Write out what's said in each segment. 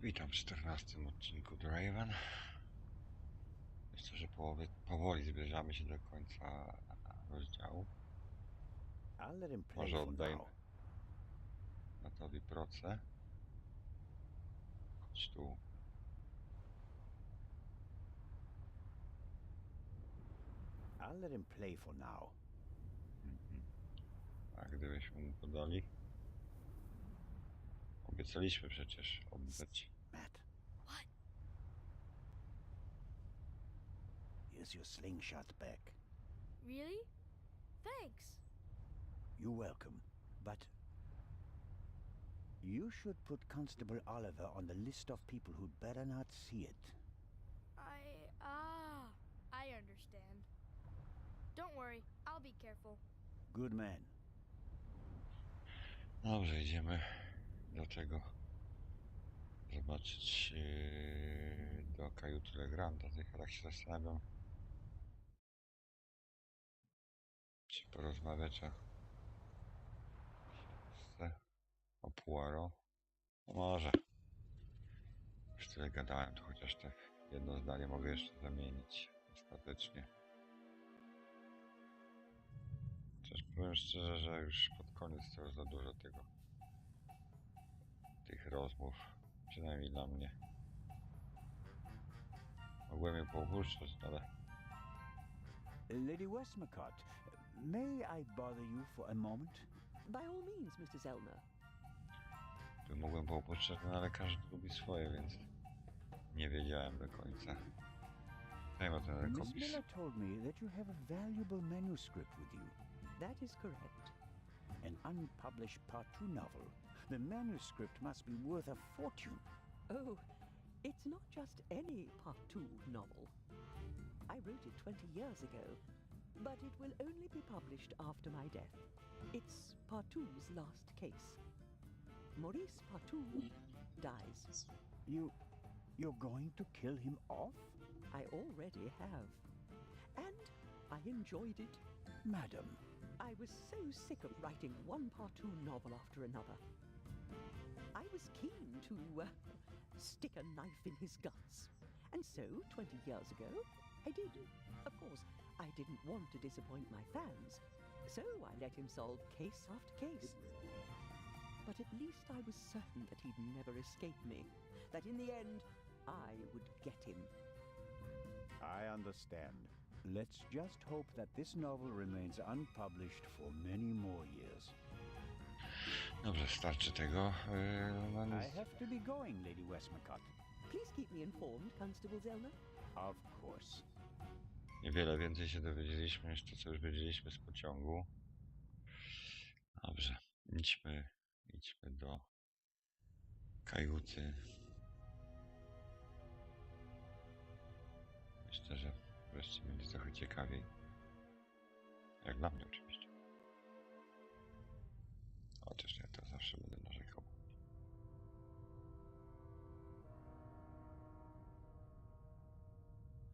Witam w 14 odcinku Draven. Myślę, że powoli zbliżamy się do końca rozdziału. Może oddajmy Matowi proce. Chodź tu. I'll let him play for now. A gdybyśmy mu podali? Obiecaliśmy przecież oddać. Matt, What? here's your slingshot back. Really? Thanks. You're welcome, but you should put Constable Oliver on the list of people who'd better not see it. I understand. Don't worry, I'll be careful. Good man. Dobrze, idziemy do tego. Zobaczyć do kajuty Legranda. Tak się zastanawiam, czy porozmawiać o Poirot. No może. Już tyle gadałem, to chociaż tak jedno zdanie mogę jeszcze zamienić ostatecznie. Chociaż powiem szczerze, że już pod koniec to już za dużo tych rozmów. Przynajmniej dla mnie. Mogłem je poupuszczać, ale... Lady Westmacott, may I bother you for a moment? By all means, Mr. Zellner. Mogłem poupuszczać, no ale każdy lubi swoje, więc nie wiedziałem do końca. Daj ma ten Miss rękopis. Miller told me that you have a valuable manuscript with you. That is correct. An unpublished Part 2 novel. The manuscript must be worth a fortune. Oh, it's not just any Part 2 novel. I wrote it 20 years ago, but it will only be published after my death. It's Partou's last case. Maurice Partout dies. You're going to kill him off? I already have. And I enjoyed it. Madam. I was so sick of writing one Partout novel after another. I was keen to stick a knife in his guts. And so, 20 years ago, I did. Of course, I didn't want to disappoint my fans, so I let him solve case after case. But at least I was certain that he'd never escape me, that in the end, I would get him. I understand. Let's just hope that this novel remains unpublished for many more years. Dobrze, starczy tego. I have to be going, Lady Westmacott. Please keep me informed, Constable Zellner. Of course. Niewiele więcej się dowiedzieliśmy niż to, co już wiedzieliśmy z pociągu. Dobrze, idźmy do kajuty. Myślę, że wreszcie będzie trochę ciekawiej. Jak dla mnie oczywiście. Chociaż ja to zawsze będę narzekał.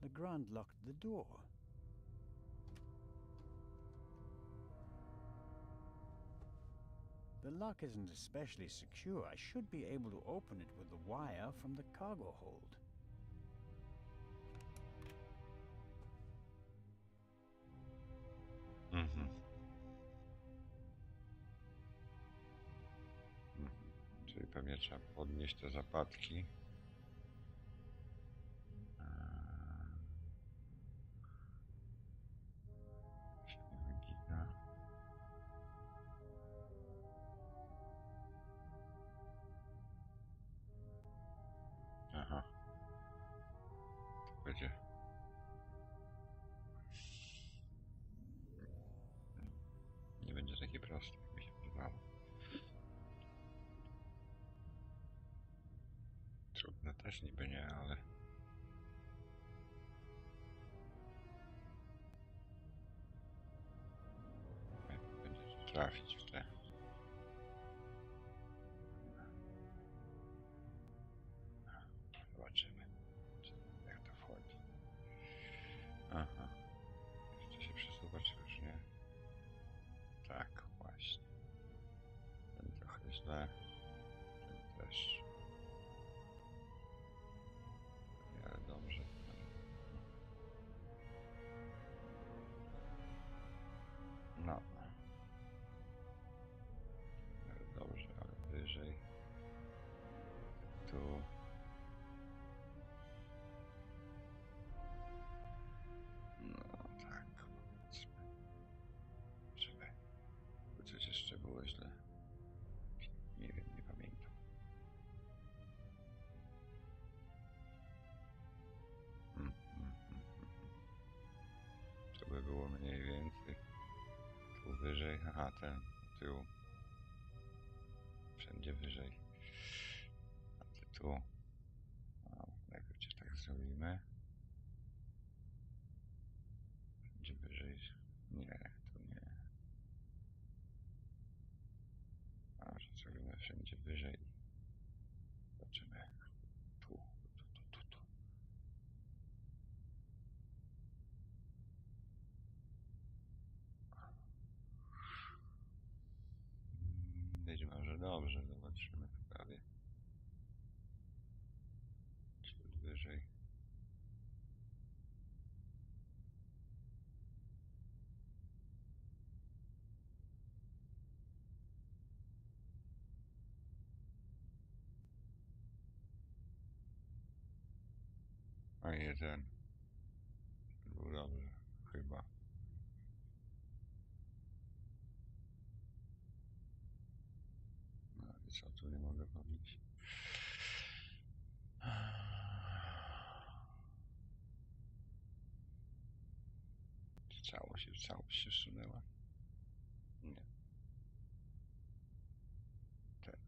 Legrand locked the door. The lock isn't especially secure. I should be able to open it with the wire from the cargo hold. Czyli pewnie trzeba podnieść te zapadki. Się nie wygina. Aha. To będzie. Nie będzie takie proste, jak mi się wydawało. Trudne też niby nie, ale... Będzie trafić w te... Zobaczymy, jak to wchodzi. Aha. Jeszcze się przesuwa, czy już nie? Tak, właśnie. Ten trochę źle. Ten też. wyżej. Aha, ten z tyłu. Wszędzie wyżej. A ty tu. No, najpierw tak zrobimy. Wszędzie wyżej. Nie, tu nie. A, że zrobimy wszędzie wyżej. Zobaczymy. Tu. Być może dobrze, zobaczymy w prawie. Ciut wyżej. A nie ten. Był dobrze, chyba. No i co tu nie mogę powiedzieć? Całość się wsunęła. Nie. Teraz.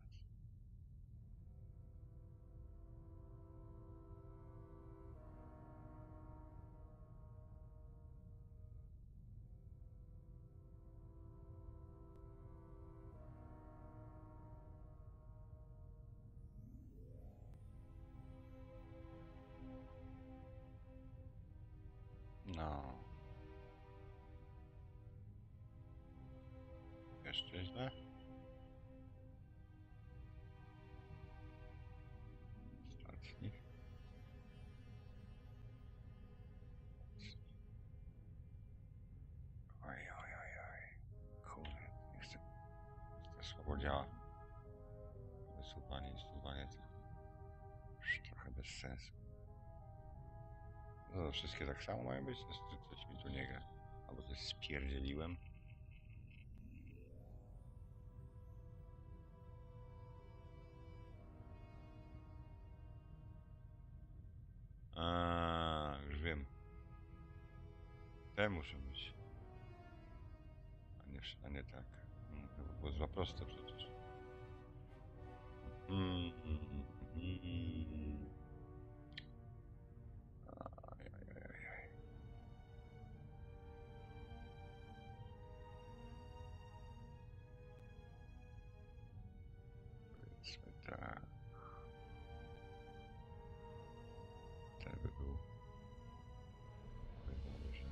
No. Jeszcze źle? Ostatni. Oj. Kurde, nie chcę. To słabo działa. Wysuwanie i suwanie to już trochę bez sensu. No, wszystkie tak samo mają być? Coś mi tu nie gra. Albo coś spierdzieliłem. Już wiem. Te muszą być. A nie tak. To by było za proste przecież. Ajajaj. Powiedzmy tak. Ten by był. Dobrze.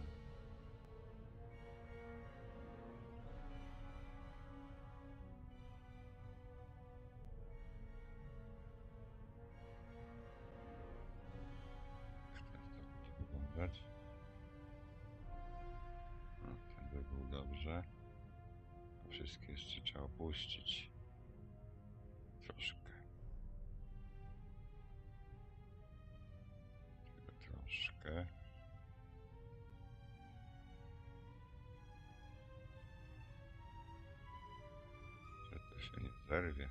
W ten to będzie wyglądać. No, ten by był dobrze. A wszystkie jeszcze trzeba opuścić. Troszkę. Tylko troszkę. Że to się nie zerwie.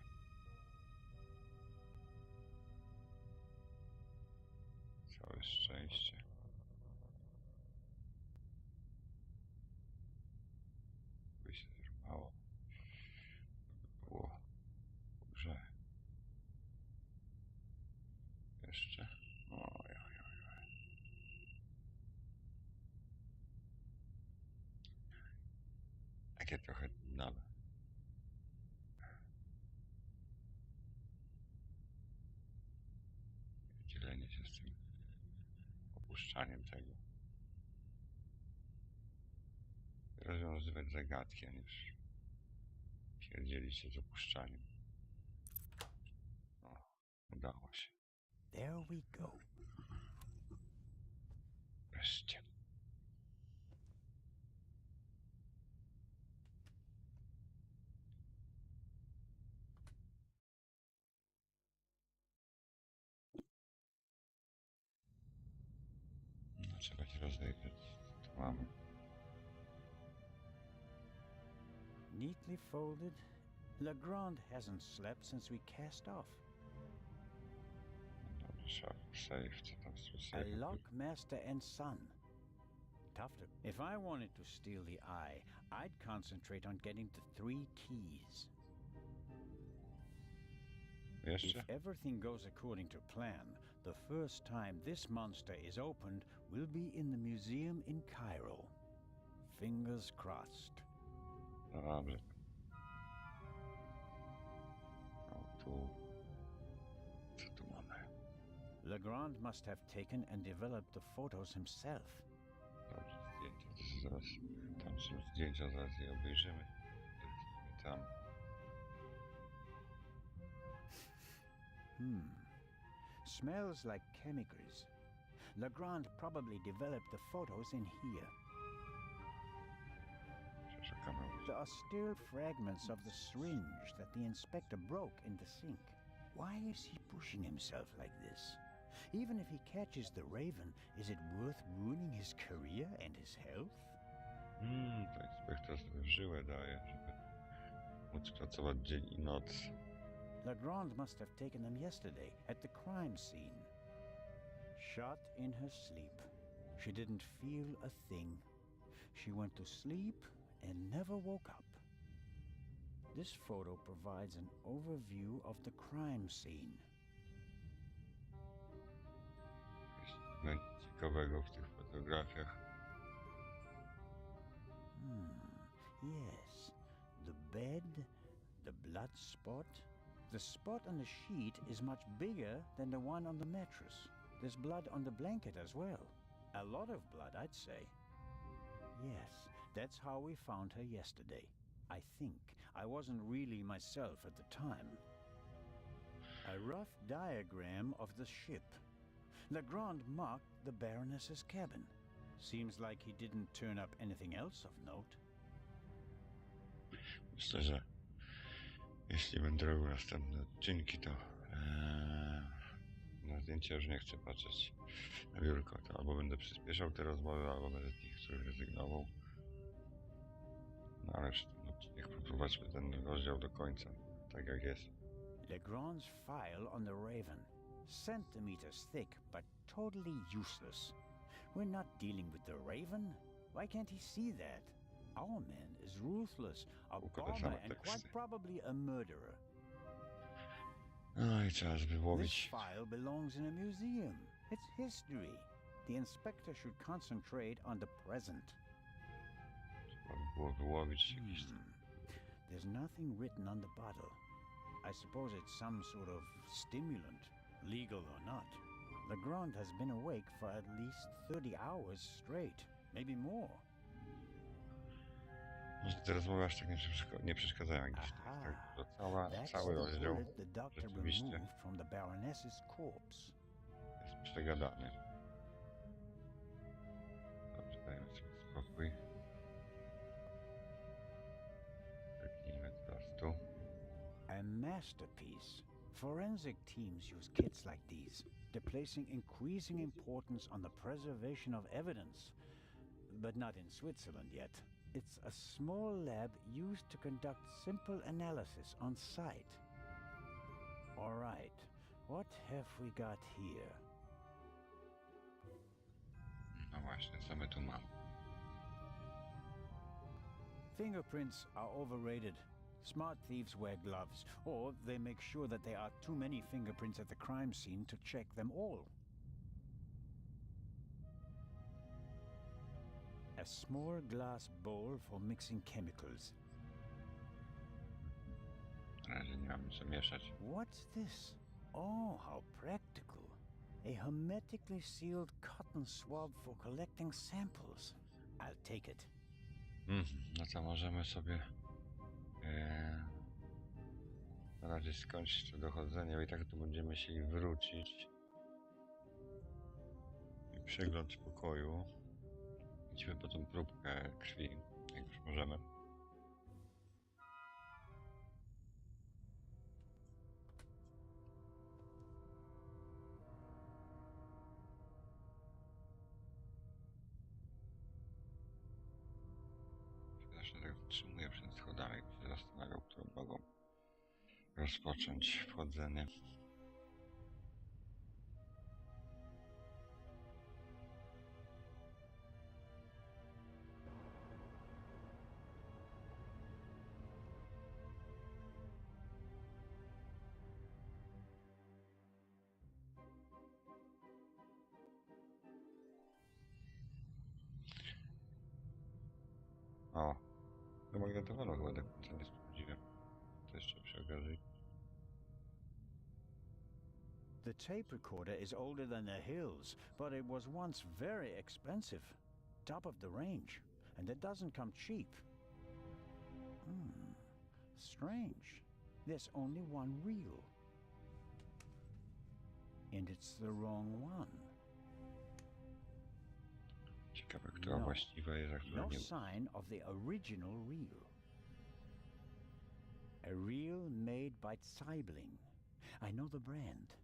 Całe szczęście. By się zerwało. To by było dobrze. Jeszcze. Oj. Takie trochę nowe. Dzielenie się z tym opuszczaniem tego. Rozwiązywać zagadki, a nie pierdzielić się z opuszczaniem. O, udało się. There we go. Wreszcie. No, trzeba się rozejrzeć. Tu mamy. Neatly folded. Legrand hasn't slept since we cast off. Dobrze, save. Co tam z A save? lock, master, and son. Tough to. If I wanted to steal the eye, I'd concentrate on getting the 3 keys. Jeszcze? If everything goes according to plan, the first time this monster is opened will be in the museum in Cairo. Fingers crossed. No dobrze. No tu... Co tu mamy? Legrand must have taken and developed the photos himself. Dobrze, zdjęcia. To się zaraz... Tam są zdjęcia, zaraz je obejrzymy. Zerknijmy tam. Smells like chemicals. Legrand probably developed the photos in here. Przeszukamy. There are still fragments of the syringe that the inspector broke in the sink. Why is he pushing himself like this? Even if he catches the raven, is it worth ruining his career and his health? To inspektor sobie w żyłę daje, żeby móc pracować dzień i noc. Legrand must have taken them yesterday at the crime scene. Shot in her sleep. She didn't feel a thing. She went to sleep and never woke up. This photo provides an overview of the crime scene. Jest ciekawego w tych fotografiach. Yes. The bed, the blood spot. The spot on the sheet is much bigger than the one on the mattress. There's blood on the blanket as well. A lot of blood, I'd say. Yes, that's how we found her yesterday. I think. I wasn't really myself at the time. A rough diagram of the ship. Legrand marked the Baroness's cabin. Seems like he didn't turn up anything else of note. Myślę, że jeśli będę robił następne odcinki, to na zdjęcia już nie chcę patrzeć na biurko. To albo będę przyspieszał te rozmowy, albo będę z niektórych rezygnował. No ale niech poprowadźmy ten rozdział do końca, tak jak jest. Legrand's file on the Raven. Centimeters thick, but totally useless. We're not dealing with the Raven. Why can't he see that? Our man is ruthless, a bomber, and quite probably a murderer. No i trzeba This wyłowić. file belongs in a museum. It's history. The inspector should concentrate on the present. Trzeba by było wyłowić jakiś... There's nothing written on the bottle. I suppose it's some sort of stimulant, legal or not. Legrand has been awake for at least 30 hours straight, maybe more. Może te rozmowy aż tak nie przeszkadzają jak dziś. To cały rozdział the doctor rzeczywiście removed from the Baroness's corpse. jest przegadany. Dobrze, dajmy sobie spokój. Zerknijmy teraz tu. A masterpiece. Forensic teams use kits like these. They're placing increasing importance on the preservation of evidence, but not in Switzerland yet. It's a small lab used to conduct simple analysis on site. All right, what have we got here? No właśnie, co my tu mamy? Fingerprints are overrated. Smart thieves wear gloves, or they make sure that there are too many fingerprints at the crime scene to check them all. A small glass bowl for mixing chemicals. Na razie nie mamy co mieszać. What's this? Oh, how practical. A hermetically sealed cotton swab for collecting samples. I'll take it. No co, możemy sobie na razie skończyć to dochodzenie, bo i tak tu będziemy musieli wrócić. I przegląd pokoju. Idźmy po tą próbkę krwi, jak już możemy. Zresztą tak wstrzymuję przed schodami, bo się zastanawiał, którą nogą rozpocząć wchodzenie. O, zamagnetowano chyba, tak co nie sprawdziłem. To jeszcze przy okazji. The tape recorder is older than the hills, but it was once very expensive. Top of the range. And it doesn't come cheap. Strange. There's only one reel. And it's the wrong one. Ciekawe, która właściwa jest, a która No nie. sign of the original reel. A reel made by Zeibling. I know the brand.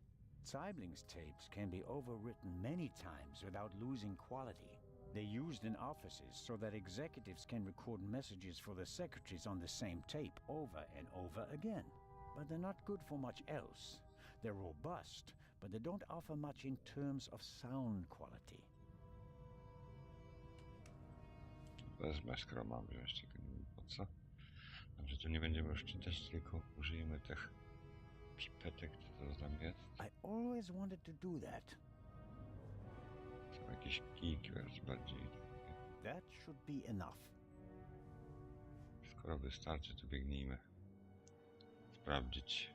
Zeibling's tapes can be overwritten many times without losing quality. They're used in offices so that executives can record messages for the secretaries on the same tape over and over again. But they're not good for much else. They're robust, but they don't offer much in terms of sound quality. Wezmę, skoro mam wziąć, tylko nie wiem po co. Dobrze, tu nie będziemy już czytać, tylko użyjemy tych pipetek, co to tam jest. I always wanted to do that. Są jakieś kijki, więc bardziej. That should be enough. Skoro wystarczy, to biegnijmy. Sprawdzić.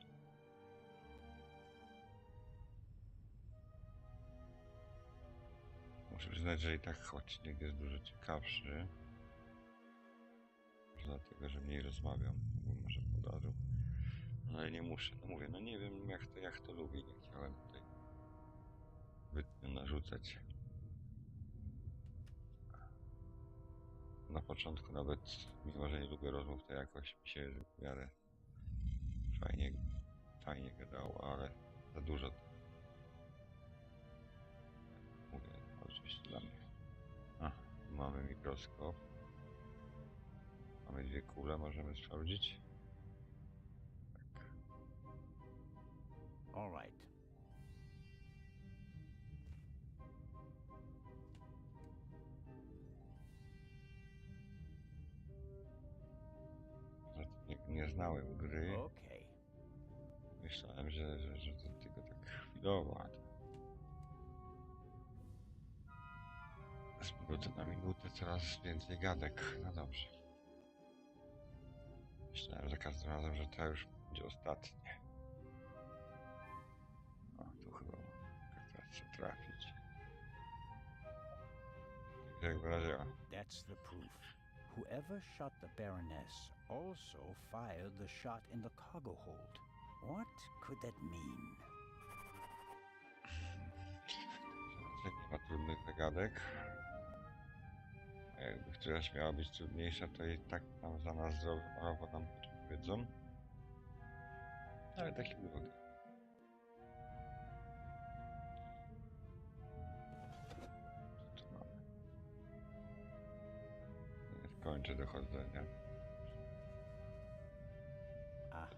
Muszę przyznać, że i tak odcinek jest dużo ciekawszy. Dlatego, że mniej rozmawiam, bo może podarzył. No ale nie muszę, no mówię, no nie wiem jak to lubię, nie chciałem tutaj zbytnio narzucać. Na początku nawet, mimo że nie lubię rozmów, to jakoś mi się w miarę fajnie gadało, ale za dużo. Mówię, oczywiście dla mnie. A, tu mamy mikroskop. Mamy dwie kule, możemy sprawdzić. Tak. All right. Nie znałem gry. Okay. Myślałem, że to tylko tak chwilowo. Z minuty na minutę coraz więcej gadek. No dobrze. Myślałem za każdym razem, że to już będzie ostatnie. O, tu chyba teraz chcę trafić. Jak w razie, o. That's the proof. Whoever shot the Baroness also fired the shot in the cargo hold. What could that mean? Nie ma trudnych zagadek. A jakby któraś miała być trudniejsza, to i tak nam za nas zrobią, albo nam powiedzą. Ale taki był. Co tu mamy? Kończę dochodzenia. Aha.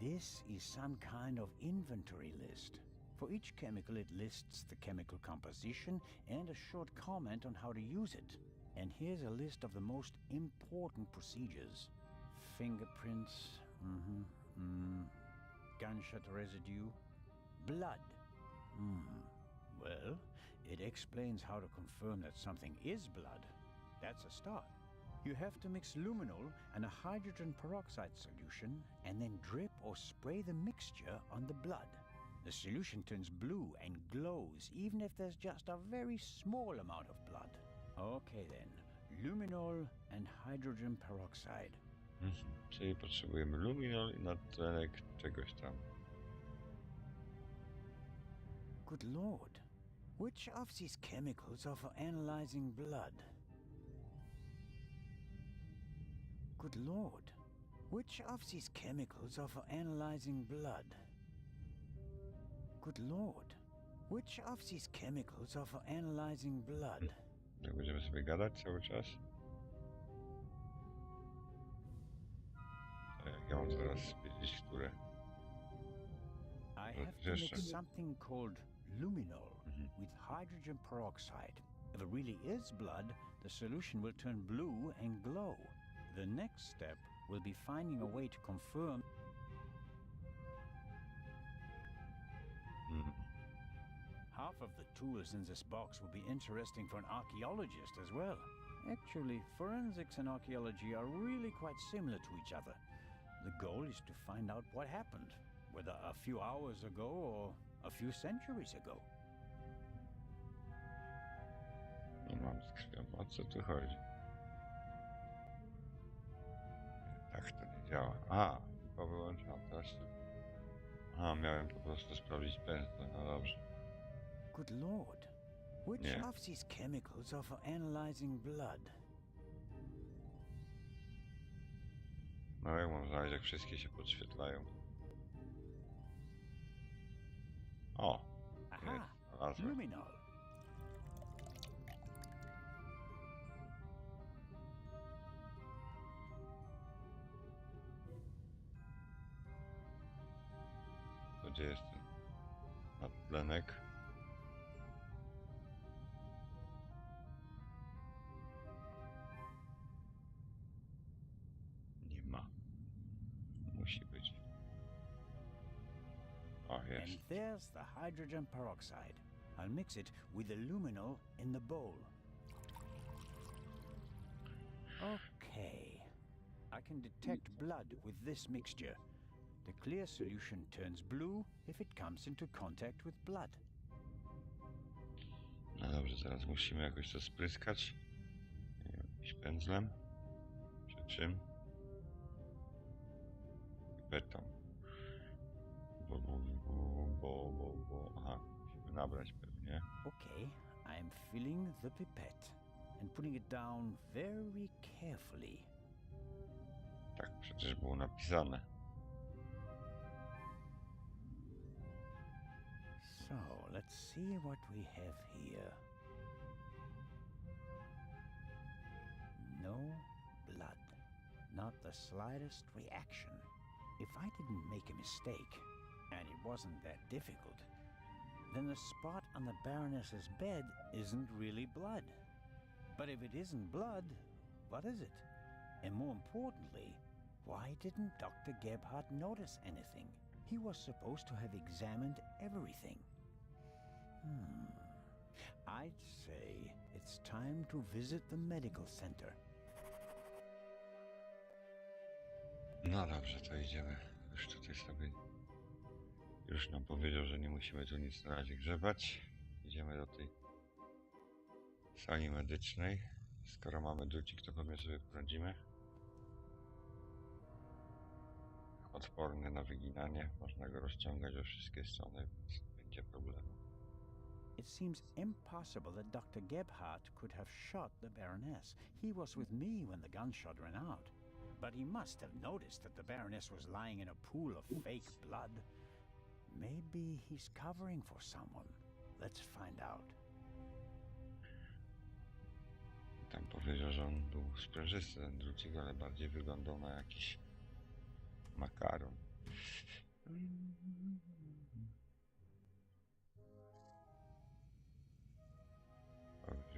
This is some kind of inventory list. For each chemical, it lists the chemical composition and a short comment on how to use it. And here's a list of the most important procedures. Fingerprints, gunshot residue, blood. Well, it explains how to confirm that something is blood. That's a start. You have to mix luminol and a hydrogen peroxide solution and then drip or spray the mixture on the blood. The solution turns blue and glows even if there's just a very small amount of blood. Okay then, luminol and hydrogen peroxide. Czyli potrzebujemy luminol i nadtlenek czegoś tam. Good lord, which of these chemicals are for analyzing blood? Good lord, which of these chemicals are for analyzing blood? Good lord, which of these chemicals are for analyzing blood? Jak będziemy sobie gadać cały czas? Ja mam zaraz wiedzieć, które. I have to mix something called luminol with hydrogen peroxide. If it really is blood, the solution will turn blue and glow. The next step will be finding a way to confirm. Half of the tools in this box will be interesting for an archaeologist as well. Actually, forensics and archaeology are really quite similar to each other. The goal is to find out what happened, whether a few hours ago or a few centuries ago. Nie mam z krwią. O co tu chodzi? Tak to nie działa. A, chyba wyłączam teraz. A, miałem po prostu sprawdzić pędzle. No dobrze. Good lord. Which Yeah. of these chemicals are for analyzing blood? No jak mam znaleźć, jak wszystkie się podświetlają. O! Aha! Znalazłem. Luminol. To gdzie jest ten nadtlenek? Nie ma. Musi być. O, And jest. there's the hydrogen peroxide. I'll mix it with the luminol in the bowl. Okay. I can detect blood with this mixture. The clear solution turns blue if it comes into contact with blood. No dobrze, teraz musimy jakoś to spryskać. Nie wiem, jakimś pędzlem. Czy czym? Beton. Aha, musimy nabrać pewnie. Okay, I'm filling the pipette and putting it down very carefully. Tak przecież było napisane. So, let's see what we have here. No blood. Not the slightest reaction. If I didn't make a mistake, and it wasn't that difficult, then the spot on the Baroness's bed isn't really blood. But if it isn't blood, what is it? And more importantly, why didn't Dr. Gebhardt notice anything? He was supposed to have examined everything. I'd say it's time to visit the medical center. No dobrze, to idziemy. Już tutaj sobie... Już nam powiedział, że nie musimy tu nic na razie grzebać. Idziemy do tej sali medycznej. Skoro mamy drucik, to pewnie sobie poradzimy. Odporny na wyginanie. Można go rozciągać we wszystkie strony, więc nie będzie problemu. It seems impossible that Dr. Gebhardt could have shot the Baroness. He was with me when the gunshot ran out. But he must have noticed that the Baroness was lying in a pool of fake blood. Maybe he's covering for someone. Let's find out. Tam powiedział, że on był sprężysty, ten drucik, ale bardziej wyglądał na jakiś makaron.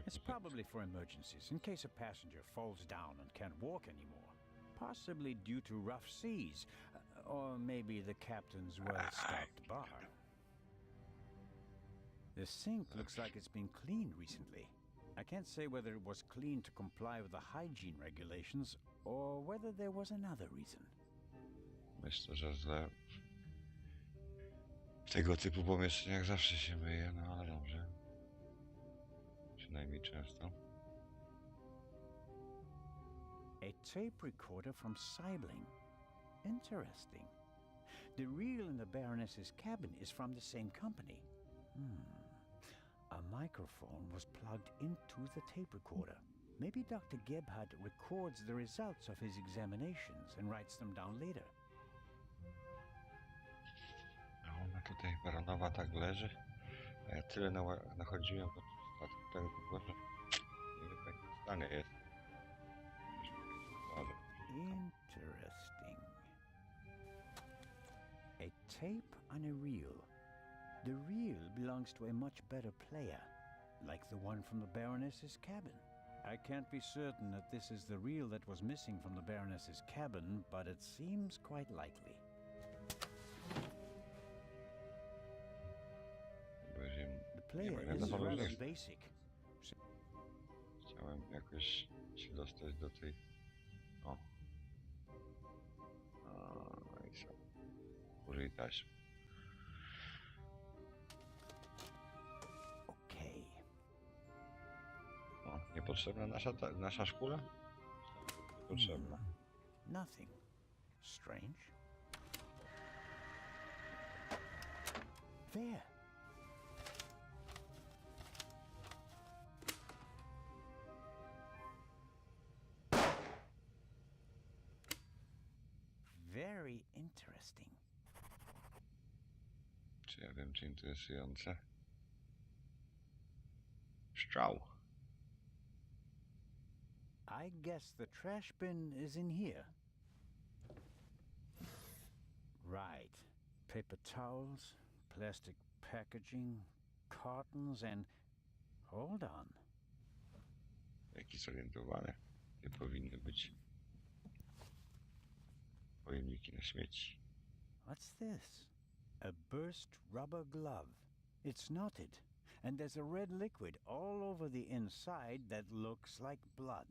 It's probably for emergencies, in case a passenger falls down and can't walk anymore. Possibly due to rough seas, or maybe the captain's well-stocked bar. The sink looks like it's been cleaned recently. I can't say whether it was cleaned to comply with the hygiene regulations, or whether there was another reason. Myślę, że źle. W tego typu pomieszczeniach zawsze się myje, no ale dobrze. Przynajmniej często. A tape recorder from Sibling. Interesting. The reel in the Baroness's cabin is from the same company. A microphone was plugged into the tape recorder. Maybe Dr. Gebhardt records the results of his examinations and writes them down later. A ona tutaj baronowa tak leży. A ja tyle nachodziłem po statku tego było, że nie wiem w jakim stanie jest. Interesting. A tape on a reel. The reel belongs to a much better player, like the one from the Baroness's cabin. I can't be certain that this is the reel that was missing from the Baroness's cabin, but it seems quite likely. The player is rather basic. Chciał Chciałem jakoś się dostać do tej... O. No i co? Użyj taśmy. Okay. O, niepotrzebna nasza szkula? Potrzebna. Nothing. Strange. There. Very interesting. Czy ja wiem, czy interesujące? Strzał. I guess the trash bin is in here. Right. Paper towels, plastic packaging, cartons, and... Hold on. Jaki zorientowany. Nie powinny być pojemniki na śmieci. What's this? A burst rubber glove. It's knotted, and there's a red liquid all over the inside that looks like blood.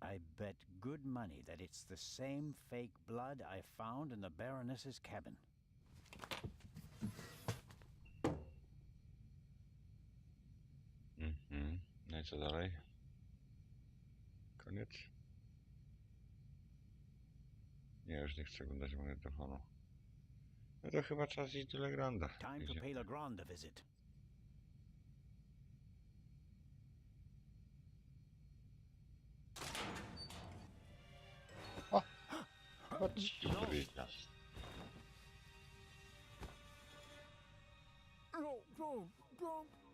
I bet good money that it's the same fake blood I found in the Baroness's cabin. No i co dalej? Koniec? Nie, już nie chcę oglądać magnetofonu. No to chyba czas iść do Legranda. Time to pay Legrand a visit. Chodź, powiedział. No, don't.